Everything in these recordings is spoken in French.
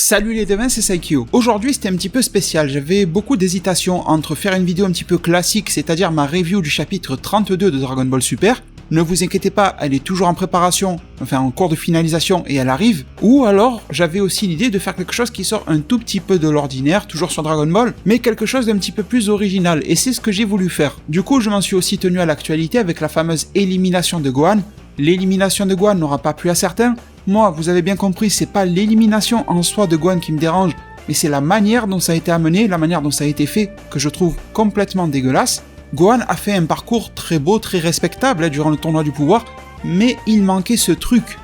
Salut les devins, c'est Saikyo. Aujourd'hui c'était un petit peu spécial, j'avais beaucoup d'hésitation entre faire une vidéo un petit peu classique, c'est-à-dire ma review du chapitre 32 de Dragon Ball Super. Ne vous inquiétez pas, elle est toujours en préparation, enfin en cours de finalisation et elle arrive. Ou alors, j'avais aussi l'idée de faire quelque chose qui sort un tout petit peu de l'ordinaire, toujours sur Dragon Ball, mais quelque chose d'un petit peu plus original, et c'est ce que j'ai voulu faire. Du coup, je m'en suis aussi tenu à l'actualité avec la fameuse élimination de Gohan. L'élimination de Gohan n'aura pas plu à certains. Moi, vous avez bien compris, c'est pas l'élimination en soi de Gohan qui me dérange, mais c'est la manière dont ça a été amené, la manière dont ça a été fait, que je trouve complètement dégueulasse. Gohan a fait un parcours très beau, très respectable durant le tournoi du pouvoir, mais il manquait ce truc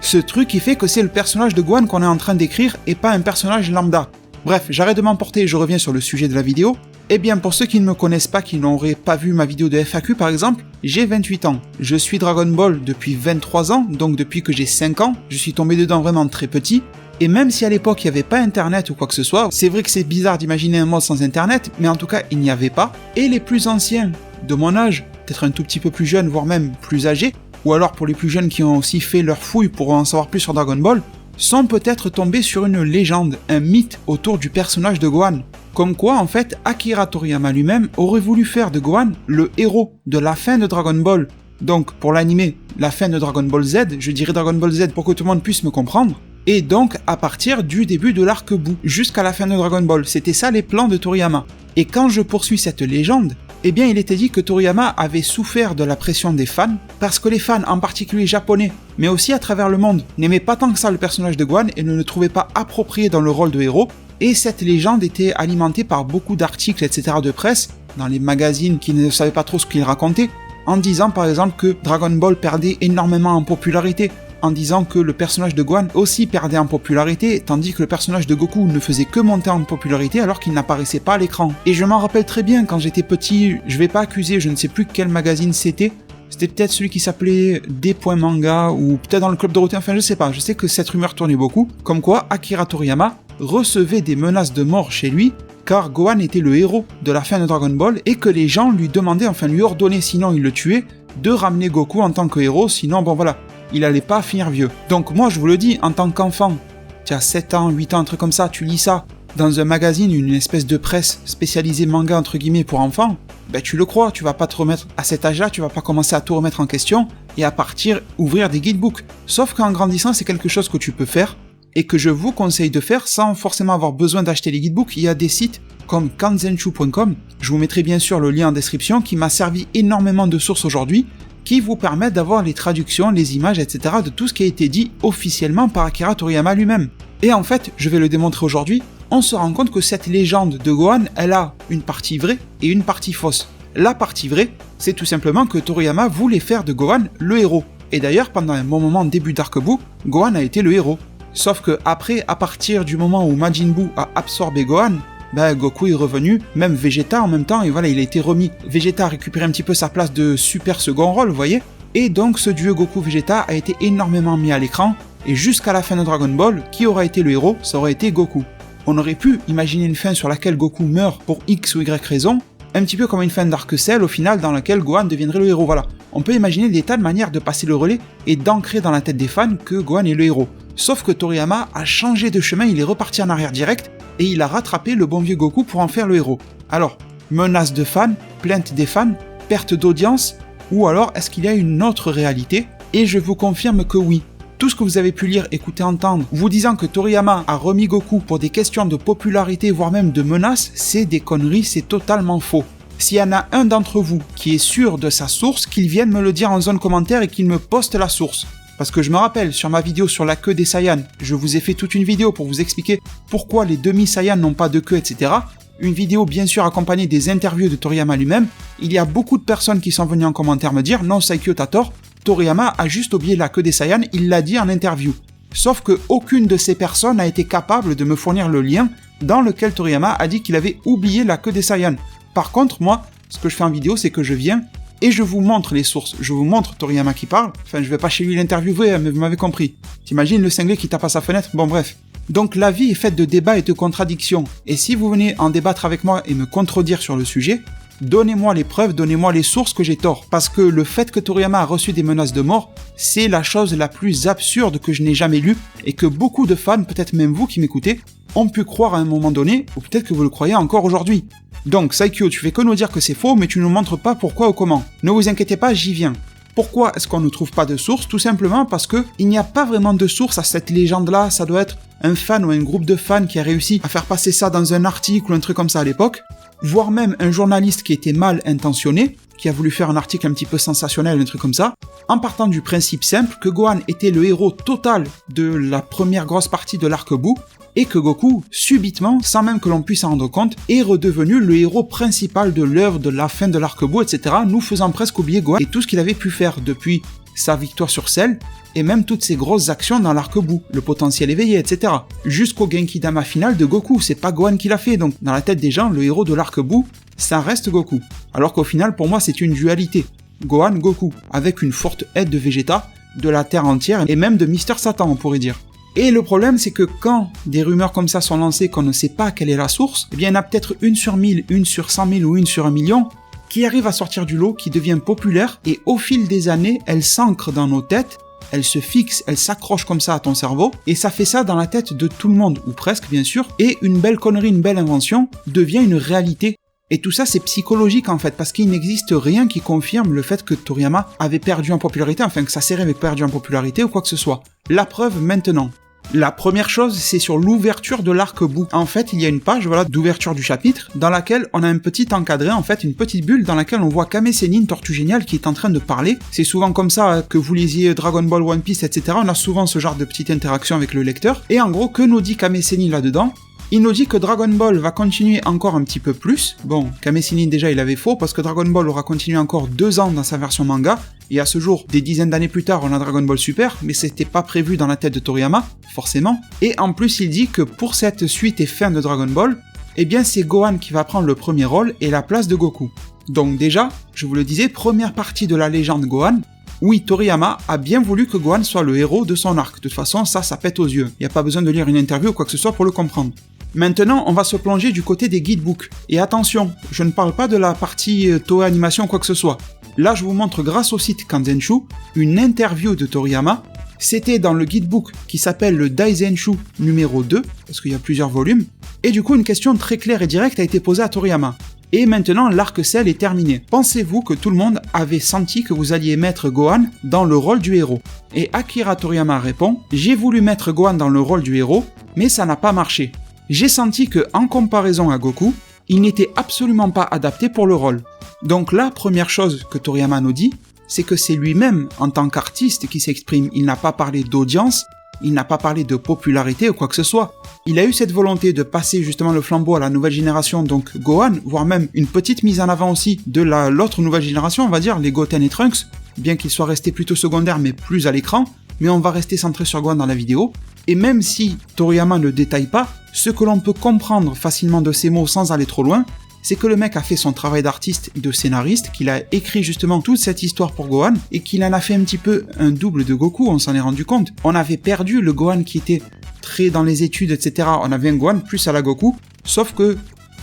qui fait que c'est le personnage de Gohan qu'on est en train d'écrire et pas un personnage lambda. Bref, j'arrête de m'emporter et je reviens sur le sujet de la vidéo. Eh bien, pour ceux qui ne me connaissent pas, qui n'auraient pas vu ma vidéo de FAQ par exemple, j'ai 28 ans. Je suis Dragon Ball depuis 23 ans, donc depuis que j'ai 5 ans, je suis tombé dedans vraiment très petit. Et même si à l'époque il n'y avait pas internet ou quoi que ce soit, c'est vrai que c'est bizarre d'imaginer un monde sans internet, mais en tout cas il n'y avait pas. Et les plus anciens de mon âge, peut-être un tout petit peu plus jeunes, voire même plus âgés, ou alors pour les plus jeunes qui ont aussi fait leur fouille pour en savoir plus sur Dragon Ball, sont peut-être tombés sur une légende, un mythe autour du personnage de Gohan. Comme quoi, en fait, Akira Toriyama lui-même aurait voulu faire de Gohan le héros de la fin de Dragon Ball. Donc, pour l'animé, la fin de Dragon Ball Z, je dirais Dragon Ball Z pour que tout le monde puisse me comprendre, et donc à partir du début de l'arc Buu, jusqu'à la fin de Dragon Ball. C'était ça les plans de Toriyama. Et quand je poursuis cette légende, eh bien il était dit que Toriyama avait souffert de la pression des fans, parce que les fans, en particulier japonais, mais aussi à travers le monde, n'aimaient pas tant que ça le personnage de Gohan et ne le trouvaient pas approprié dans le rôle de héros, et cette légende était alimentée par beaucoup d'articles, etc. de presse, dans les magazines qui ne savaient pas trop ce qu'ils racontaient, en disant par exemple que Dragon Ball perdait énormément en popularité, en disant que le personnage de Gohan aussi perdait en popularité, tandis que le personnage de Goku ne faisait que monter en popularité alors qu'il n'apparaissait pas à l'écran. Et je m'en rappelle très bien, quand j'étais petit, je vais pas accuser, je ne sais plus quel magazine c'était peut-être celui qui s'appelait D.Manga, ou peut-être dans le Club Dorothée, enfin je sais pas, je sais que cette rumeur tournait beaucoup, comme quoi Akira Toriyama recevait des menaces de mort chez lui, car Gohan était le héros de la fin de Dragon Ball, et que les gens lui demandaient, enfin lui ordonnaient, sinon il le tuait, de ramener Goku en tant que héros, sinon bon voilà, il allait pas finir vieux. Donc moi je vous le dis, en tant qu'enfant, tu as 7 ans, 8 ans, un truc comme ça, tu lis ça dans un magazine, une espèce de presse spécialisée manga entre guillemets pour enfants, ben tu le crois, tu vas pas te remettre, à cet âge-là, tu vas pas commencer à tout remettre en question et à partir ouvrir des guidebooks. Sauf qu'en grandissant, c'est quelque chose que tu peux faire et que je vous conseille de faire sans forcément avoir besoin d'acheter les guidebooks. Il y a des sites comme kanzenshuu.com, je vous mettrai bien sûr le lien en description, qui m'a servi énormément de sources aujourd'hui, qui vous permettent d'avoir les traductions, les images, etc. de tout ce qui a été dit officiellement par Akira Toriyama lui-même. Et en fait, je vais le démontrer aujourd'hui, on se rend compte que cette légende de Gohan, elle a une partie vraie et une partie fausse. La partie vraie, c'est tout simplement que Toriyama voulait faire de Gohan le héros. Et d'ailleurs, pendant un bon moment début d'arc Buu, Gohan a été le héros. Sauf que après, à partir du moment où Majin Buu a absorbé Gohan, Goku est revenu, même Vegeta en même temps, et voilà, il a été remis. Vegeta a récupéré un petit peu sa place de super second rôle, vous voyez. Et donc ce duo Goku-Vegeta a été énormément mis à l'écran, et jusqu'à la fin de Dragon Ball, qui aura été le héros, ça aurait été Goku. On aurait pu imaginer une fin sur laquelle Goku meurt pour X ou Y raison, un petit peu comme une fin d'arc Cell au final dans laquelle Gohan deviendrait le héros, voilà. On peut imaginer des tas de manières de passer le relais et d'ancrer dans la tête des fans que Gohan est le héros. Sauf que Toriyama a changé de chemin, il est reparti en arrière direct, et il a rattrapé le bon vieux Goku pour en faire le héros. Alors, menace de fans, plainte des fans, perte d'audience, ou alors est-ce qu'il y a une autre réalité? Et je vous confirme que oui. Tout ce que vous avez pu lire, écouter, entendre, vous disant que Toriyama a remis Goku pour des questions de popularité, voire même de menaces, c'est des conneries, c'est totalement faux. S'il y en a un d'entre vous qui est sûr de sa source, qu'il vienne me le dire en zone commentaire et qu'il me poste la source. Parce que je me rappelle, sur ma vidéo sur la queue des Saiyans, je vous ai fait toute une vidéo pour vous expliquer pourquoi les demi-Saiyans n'ont pas de queue, etc. Une vidéo bien sûr accompagnée des interviews de Toriyama lui-même. Il y a beaucoup de personnes qui sont venues en commentaire me dire « Non, Saikyo, t'as tort, Toriyama a juste oublié la queue des Saiyans, il l'a dit en interview. » Sauf que aucune de ces personnes n'a été capable de me fournir le lien dans lequel Toriyama a dit qu'il avait oublié la queue des Saiyans. Par contre, moi, ce que je fais en vidéo, c'est que je viens et je vous montre les sources. Je vous montre Toriyama qui parle. Enfin, je vais pas chez lui l'interviewer, mais vous m'avez compris. T'imagines le cinglé qui tape à sa fenêtre? Bon, bref. Donc la vie est faite de débats et de contradictions. Et si vous venez en débattre avec moi et me contredire sur le sujet, Donnez-moi les preuves, donnez-moi les sources que j'ai tort. Parce que le fait que Toriyama a reçu des menaces de mort, c'est la chose la plus absurde que je n'ai jamais lue et que beaucoup de fans, peut-être même vous qui m'écoutez, ont pu croire à un moment donné, ou peut-être que vous le croyez encore aujourd'hui. Donc Saikyo, tu fais que nous dire que c'est faux, mais tu ne nous montres pas pourquoi ou comment. Ne vous inquiétez pas, j'y viens. Pourquoi est-ce qu'on ne trouve pas de source? Tout simplement parce que il n'y a pas vraiment de source à cette légende-là, ça doit être un fan ou un groupe de fans qui a réussi à faire passer ça dans un article ou un truc comme ça à l'époque, voire même un journaliste qui était mal intentionné, qui a voulu faire un article un petit peu sensationnel, un truc comme ça, en partant du principe simple que Gohan était le héros total de la première grosse partie de l'arc Buu, et que Goku, subitement, sans même que l'on puisse s'en rendre compte, est redevenu le héros principal de l'œuvre de la fin de l'arc Buu, etc., nous faisant presque oublier Gohan et tout ce qu'il avait pu faire depuis sa victoire sur Cell, et même toutes ses grosses actions dans l'arc Buu, le potentiel éveillé, etc. Jusqu'au Genki Dama final de Goku, c'est pas Gohan qui l'a fait, donc dans la tête des gens, le héros de l'arc Buu, ça reste Goku. Alors qu'au final, pour moi, c'est une dualité. Gohan-Goku, avec une forte aide de Vegeta, de la Terre entière, et même de Mister Satan, on pourrait dire. Et le problème, c'est que quand des rumeurs comme ça sont lancées, qu'on ne sait pas quelle est la source, eh bien il y en a peut-être une sur 1000, une sur 100 000 ou une sur 1 million, qui arrive à sortir du lot, qui devient populaire, et au fil des années, elle s'ancre dans nos têtes, elle se fixe, elle s'accroche comme ça à ton cerveau, et ça fait ça dans la tête de tout le monde, ou presque bien sûr, et une belle connerie, une belle invention, devient une réalité. Et tout ça c'est psychologique en fait, parce qu'il n'existe rien qui confirme le fait que Toriyama avait perdu en popularité, enfin que sa série avait perdu en popularité ou quoi que ce soit. La preuve maintenant. La première chose, c'est sur l'ouverture de l'arc Buu. En fait, il y a une page d'ouverture du chapitre dans laquelle on a un petit encadré, en fait, une petite bulle dans laquelle on voit Kame Sennin, Tortue Géniale, qui est en train de parler. C'est souvent comme ça que vous lisiez Dragon Ball, One Piece, etc. On a souvent ce genre de petite interaction avec le lecteur. Et en gros, que nous dit Kame Sennin là-dedans ? Il nous dit que Dragon Ball va continuer encore un petit peu plus. Bon, Kame Sennin déjà il avait faux parce que Dragon Ball aura continué encore 2 ans dans sa version manga. Et à ce jour, des dizaines d'années plus tard, on a Dragon Ball Super, mais c'était pas prévu dans la tête de Toriyama, forcément. Et en plus, il dit que pour cette suite et fin de Dragon Ball, eh bien c'est Gohan qui va prendre le premier rôle et la place de Goku. Donc déjà, je vous le disais, première partie de la légende Gohan. Oui, Toriyama a bien voulu que Gohan soit le héros de son arc. De toute façon, ça pète aux yeux. Il n'y a pas besoin de lire une interview ou quoi que ce soit pour le comprendre. Maintenant, on va se plonger du côté des guidebooks. Et attention, je ne parle pas de la partie Toei Animation ou quoi que ce soit. Là, je vous montre grâce au site Kanzenshu, une interview de Toriyama. C'était dans le guidebook qui s'appelle le Daizenshu numéro 2, parce qu'il y a plusieurs volumes. Et du coup, une question très claire et directe a été posée à Toriyama. Et maintenant, l'arc Cell est terminé. Pensez-vous que tout le monde avait senti que vous alliez mettre Gohan dans le rôle du héros? Et Akira Toriyama répond « J'ai voulu mettre Gohan dans le rôle du héros, mais ça n'a pas marché. J'ai senti que, en comparaison à Goku, il n'était absolument pas adapté pour le rôle. » Donc la première chose que Toriyama nous dit, c'est que c'est lui-même, en tant qu'artiste, qui s'exprime. Il n'a pas parlé d'audience, il n'a pas parlé de popularité ou quoi que ce soit. Il a eu cette volonté de passer justement le flambeau à la nouvelle génération, donc Gohan, voire même une petite mise en avant aussi de l'autre nouvelle génération, on va dire, les Goten et Trunks, bien qu'ils soient restés plutôt secondaires mais plus à l'écran, mais on va rester centré sur Gohan dans la vidéo. Et même si Toriyama ne détaille pas, ce que l'on peut comprendre facilement de ces mots sans aller trop loin, c'est que le mec a fait son travail d'artiste et de scénariste, qu'il a écrit justement toute cette histoire pour Gohan, et qu'il en a fait un petit peu un double de Goku, on s'en est rendu compte. On avait perdu le Gohan qui était très dans les études, etc. On avait un Gohan plus à la Goku, sauf que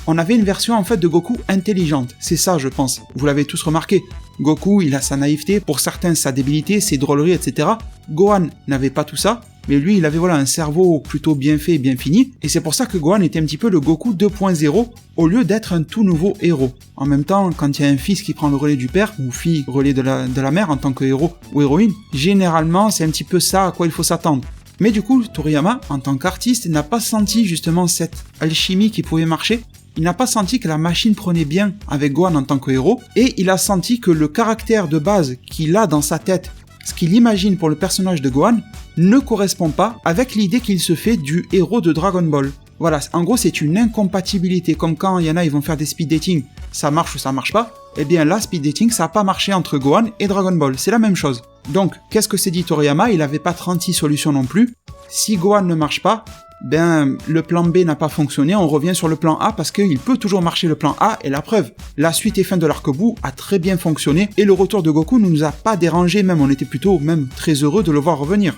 on avait une version en fait de Goku intelligente. C'est ça, je pense. Vous l'avez tous remarqué. Goku, il a sa naïveté, pour certains sa débilité, ses drôleries, etc. Gohan n'avait pas tout ça, mais lui, il avait un cerveau plutôt bien fait et bien fini, et c'est pour ça que Gohan était un petit peu le Goku 2.0, au lieu d'être un tout nouveau héros. En même temps, quand il y a un fils qui prend le relais du père, ou fille relais de la mère en tant que héros ou héroïne, généralement, c'est un petit peu ça à quoi il faut s'attendre. Mais du coup, Toriyama, en tant qu'artiste, n'a pas senti justement cette alchimie qui pouvait marcher. Il n'a pas senti que la machine prenait bien avec Gohan en tant que héros, et il a senti que le caractère de base qu'il a dans sa tête, ce qu'il imagine pour le personnage de Gohan, ne correspond pas avec l'idée qu'il se fait du héros de Dragon Ball. Voilà, en gros c'est une incompatibilité, comme quand il y en a ils vont faire des speed dating, ça marche ou ça marche pas, et bien là speed dating ça n'a pas marché entre Gohan et Dragon Ball, c'est la même chose. Donc, qu'est-ce que s'est dit Toriyama? Il avait pas 36 solutions non plus. Si Gohan ne marche pas, ben le plan B n'a pas fonctionné, on revient sur le plan A parce qu'il peut toujours marcher le plan A, et la preuve, la suite et fin de l'arc Buu a très bien fonctionné, et le retour de Goku ne nous a pas dérangé, même on était plutôt même très heureux de le voir revenir.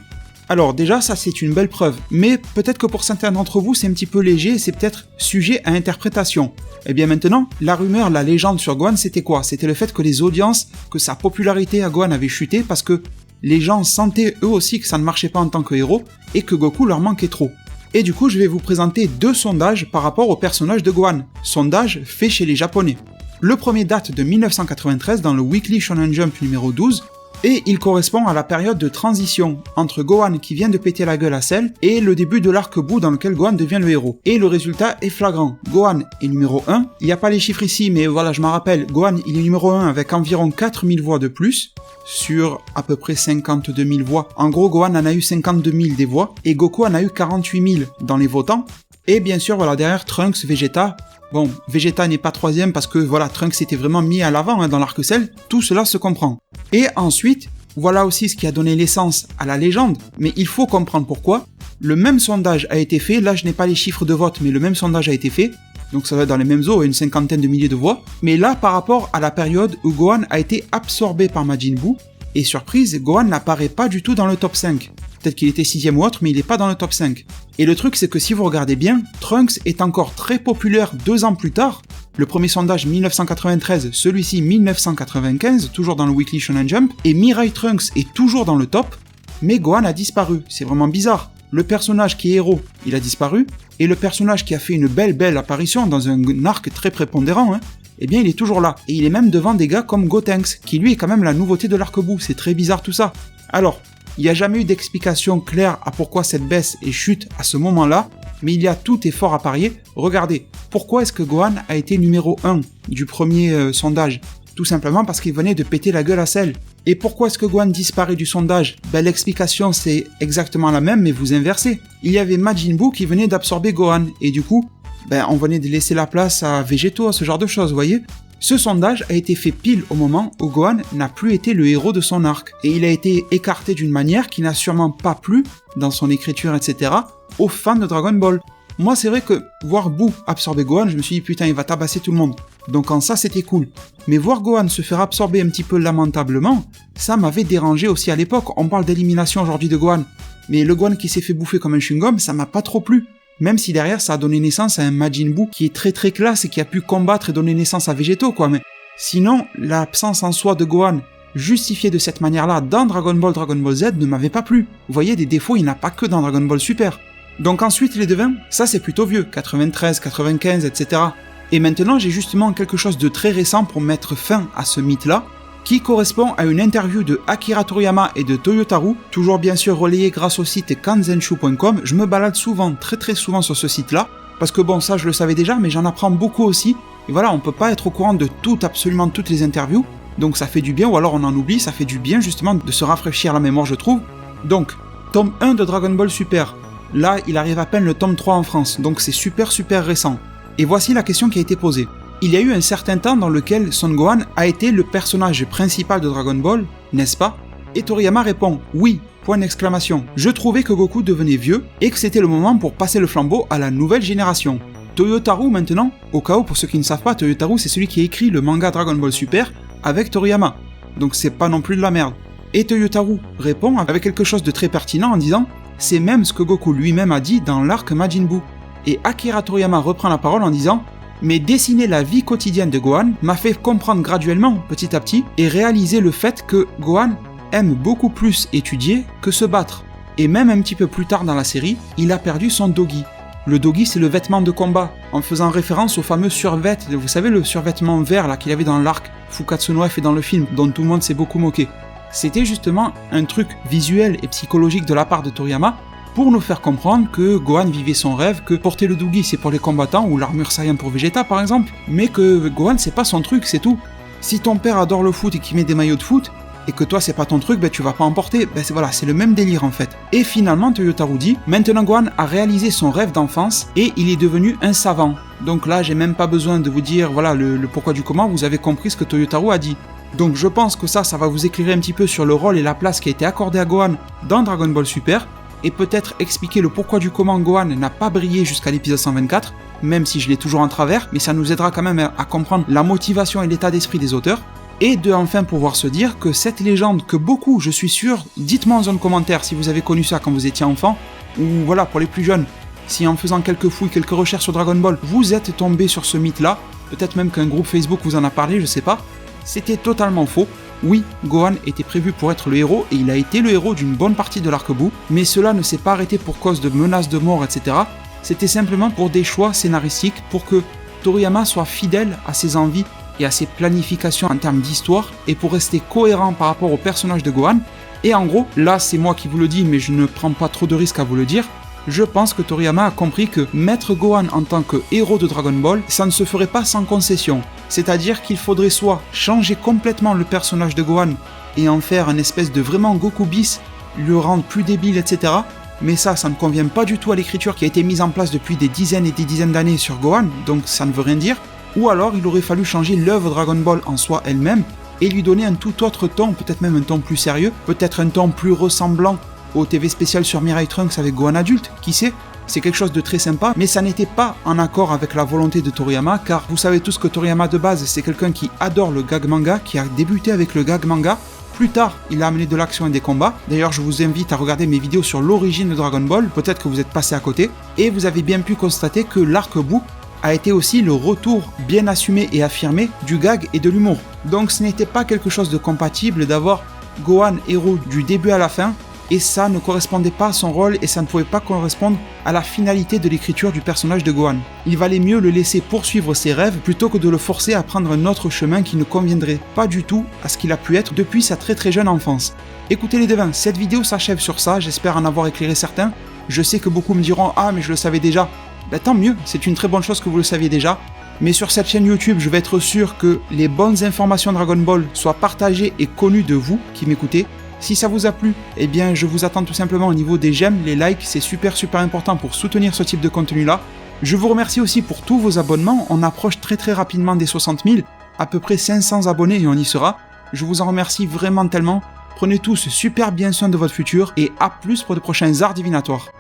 Alors déjà, ça c'est une belle preuve, mais peut-être que pour certains d'entre vous c'est un petit peu léger et c'est peut-être sujet à interprétation. Et bien maintenant, la rumeur, la légende sur Gohan c'était quoi? C'était le fait que les audiences, que sa popularité à Gohan avait chuté parce que les gens sentaient eux aussi que ça ne marchait pas en tant que héros et que Goku leur manquait trop. Et du coup je vais vous présenter 2 sondages par rapport au personnage de Gohan, sondages faits chez les japonais. Le premier date de 1993 dans le Weekly Shonen Jump numéro 12, et il correspond à la période de transition entre Gohan qui vient de péter la gueule à Cell et le début de l'arc Buu dans lequel Gohan devient le héros. Et le résultat est flagrant. Gohan est numéro 1, il n'y a pas les chiffres ici mais voilà je m'en rappelle, Gohan il est numéro 1 avec environ 4000 voix de plus, sur à peu près 52 000 voix. En gros Gohan en a eu 52 000 des voix, et Goku en a eu 48 000 dans les votants. Et bien sûr voilà derrière Trunks, Vegeta. Bon, Vegeta n'est pas 3ème parce que voilà, Trunks s'était vraiment mis à l'avant dans l'arc Cell, tout cela se comprend. Et ensuite, voilà aussi ce qui a donné l'essence à la légende, mais il faut comprendre pourquoi. Le même sondage a été fait, là je n'ai pas les chiffres de vote, mais le même sondage a été fait, donc ça va être dans les mêmes eaux, une 50aine de milliers de voix, mais là par rapport à la période où Gohan a été absorbé par Majin Buu, et surprise, Gohan n'apparaît pas du tout dans le top 5. Peut-être qu'il était 6ème ou autre, mais il n'est pas dans le top 5. Et le truc c'est que si vous regardez bien, Trunks est encore très populaire 2 ans plus tard. Le premier sondage 1993, celui-ci 1995, toujours dans le Weekly Shonen Jump, et Mirai Trunks est toujours dans le top, mais Gohan a disparu, c'est vraiment bizarre. Le personnage qui est héros, il a disparu, et le personnage qui a fait une belle apparition dans un arc très prépondérant, eh bien il est toujours là, et il est même devant des gars comme Gotenks, qui lui est quand même la nouveauté de l'arc Buu, c'est très bizarre tout ça. Alors, il n'y a jamais eu d'explication claire à pourquoi cette baisse et chute à ce moment-là, mais il y a tout et fort à parier. Regardez, pourquoi est-ce que Gohan a été numéro 1 du premier sondage? Tout simplement parce qu'il venait de péter la gueule à Cell. Et pourquoi est-ce que Gohan disparaît du sondage? Ben l'explication c'est exactement la même mais vous inversez. Il y avait Majin Buu qui venait d'absorber Gohan, et du coup, on venait de laisser la place à Végéto, à ce genre de choses, vous voyez? Ce sondage a été fait pile au moment où Gohan n'a plus été le héros de son arc, et il a été écarté d'une manière qui n'a sûrement pas plu, dans son écriture, etc., aux fans de Dragon Ball. Moi c'est vrai que voir Buu absorber Gohan, je me suis dit putain il va tabasser tout le monde, donc en ça c'était cool. Mais voir Gohan se faire absorber un petit peu lamentablement, ça m'avait dérangé aussi à l'époque. On parle d'élimination aujourd'hui de Gohan, mais le Gohan qui s'est fait bouffer comme un chewing-gum, ça m'a pas trop plu. Même si derrière ça a donné naissance à un Majin Buu qui est très classe et qui a pu combattre et donner naissance à Végéto quoi, mais sinon l'absence en soi de Gohan justifiée de cette manière-là dans Dragon Ball Z ne m'avait pas plu. Vous voyez, des défauts il n'y en a pas que dans Dragon Ball Super. Donc ensuite les devins, ça c'est plutôt vieux, 93, 95, etc. Et maintenant j'ai justement quelque chose de très récent pour mettre fin à ce mythe-là, qui correspond à une interview de Akira Toriyama et de Toyotaru, toujours bien sûr relayée grâce au site kanzenshu.com. Je me balade souvent, très souvent sur ce site-là, parce que bon ça je le savais déjà, mais j'en apprends beaucoup aussi, et voilà, on peut pas être au courant de absolument toutes les interviews, donc ça fait du bien, ou alors on en oublie, ça fait du bien justement de se rafraîchir la mémoire je trouve. Donc, tome 1 de Dragon Ball Super. Là, il arrive à peine le tome 3 en France, donc c'est super récent. Et voici la question qui a été posée. Il y a eu un certain temps dans lequel Son Gohan a été le personnage principal de Dragon Ball, n'est-ce pas? Et Toriyama répond « Oui !» Je trouvais que Goku devenait vieux et que c'était le moment pour passer le flambeau à la nouvelle génération. Toyotaru maintenant, au cas où pour ceux qui ne savent pas, Toyotaru c'est celui qui a écrit le manga Dragon Ball Super avec Toriyama. Donc c'est pas non plus de la merde. Et Toyotaru répond avec quelque chose de très pertinent en disant « C'est même ce que Goku lui-même a dit dans l'arc Majin Buu ». Et Akira Toriyama reprend la parole en disant « Mais dessiner la vie quotidienne de Gohan m'a fait comprendre graduellement, petit à petit, et réaliser le fait que Gohan aime beaucoup plus étudier que se battre. Et même un petit peu plus tard dans la série, il a perdu son dogi. Le dogi c'est le vêtement de combat, en faisant référence au fameux survêt, vous savez le survêtement vert là qu'il avait dans l'arc Fukatsu no F et dans le film, dont tout le monde s'est beaucoup moqué. C'était justement un truc visuel et psychologique de la part de Toriyama, pour nous faire comprendre que Gohan vivait son rêve, que porter le dogi c'est pour les combattants, ou l'armure Saiyan pour Vegeta par exemple, mais que Gohan c'est pas son truc, c'est tout. Si ton père adore le foot et qu'il met des maillots de foot, et que toi c'est pas ton truc, tu vas pas en porter, c'est le même délire en fait. Et finalement Toyotaru dit, maintenant Gohan a réalisé son rêve d'enfance, et il est devenu un savant. Donc là j'ai même pas besoin de vous dire voilà le pourquoi du comment, vous avez compris ce que Toyotaru a dit. Donc je pense que ça va vous éclairer un petit peu sur le rôle et la place qui a été accordée à Gohan dans Dragon Ball Super, et peut-être expliquer le pourquoi du comment Gohan n'a pas brillé jusqu'à l'épisode 124, même si je l'ai toujours en travers, mais ça nous aidera quand même à comprendre la motivation et l'état d'esprit des auteurs. et de enfin pouvoir se dire que cette légende que beaucoup, je suis sûr, dites-moi en zone commentaire si vous avez connu ça quand vous étiez enfant, ou voilà, pour les plus jeunes, si en faisant quelques fouilles, quelques recherches sur Dragon Ball, vous êtes tombé sur ce mythe-là, peut-être même qu'un groupe Facebook vous en a parlé, je sais pas, c'était totalement faux. Oui, Gohan était prévu pour être le héros, et il a été le héros d'une bonne partie de l'arc Buu, mais cela ne s'est pas arrêté pour cause de menaces de mort, etc. C'était simplement pour des choix scénaristiques, pour que Toriyama soit fidèle à ses envies et à ses planifications en termes d'histoire, et pour rester cohérent par rapport au personnage de Gohan. Et en gros, là c'est moi qui vous le dis, mais je ne prends pas trop de risques à vous le dire, je pense que Toriyama a compris que mettre Gohan en tant que héros de Dragon Ball, ça ne se ferait pas sans concession. C'est-à-dire qu'il faudrait soit changer complètement le personnage de Gohan et en faire un espèce de vraiment Goku bis, le rendre plus débile, etc. Mais ça ne convient pas du tout à l'écriture qui a été mise en place depuis des dizaines et des dizaines d'années sur Gohan, donc ça ne veut rien dire. Ou alors il aurait fallu changer l'œuvre Dragon Ball en soi elle-même et lui donner un tout autre ton, peut-être même un ton plus sérieux, peut-être un ton plus ressemblant au TV spécial sur Mirai Trunks avec Gohan adulte, qui sait. C'est quelque chose de très sympa, mais ça n'était pas en accord avec la volonté de Toriyama, car vous savez tous que Toriyama de base, c'est quelqu'un qui adore le gag manga, qui a débuté avec le gag manga. Plus tard, il a amené de l'action et des combats. D'ailleurs, je vous invite à regarder mes vidéos sur l'origine de Dragon Ball, peut-être que vous êtes passé à côté, et vous avez bien pu constater que l'arc Buu a été aussi le retour bien assumé et affirmé du gag et de l'humour. Donc ce n'était pas quelque chose de compatible d'avoir Gohan héros du début à la fin, et ça ne correspondait pas à son rôle et ça ne pouvait pas correspondre à la finalité de l'écriture du personnage de Gohan. Il valait mieux le laisser poursuivre ses rêves plutôt que de le forcer à prendre un autre chemin qui ne conviendrait pas du tout à ce qu'il a pu être depuis sa très jeune enfance. Écoutez les devins, cette vidéo s'achève sur ça, j'espère en avoir éclairé certains. Je sais que beaucoup me diront « Ah mais je le savais déjà ». Ben tant mieux, c'est une très bonne chose que vous le saviez déjà. Mais sur cette chaîne YouTube, je vais être sûr que les bonnes informations Dragon Ball soient partagées et connues de vous qui m'écoutez. Si ça vous a plu, eh bien je vous attends tout simplement au niveau des j'aime, les likes, c'est super important pour soutenir ce type de contenu là. Je vous remercie aussi pour tous vos abonnements, on approche très rapidement des 60 000, à peu près 500 abonnés et on y sera. Je vous en remercie vraiment tellement, prenez tous super bien soin de votre futur et à plus pour de prochains arts divinatoires.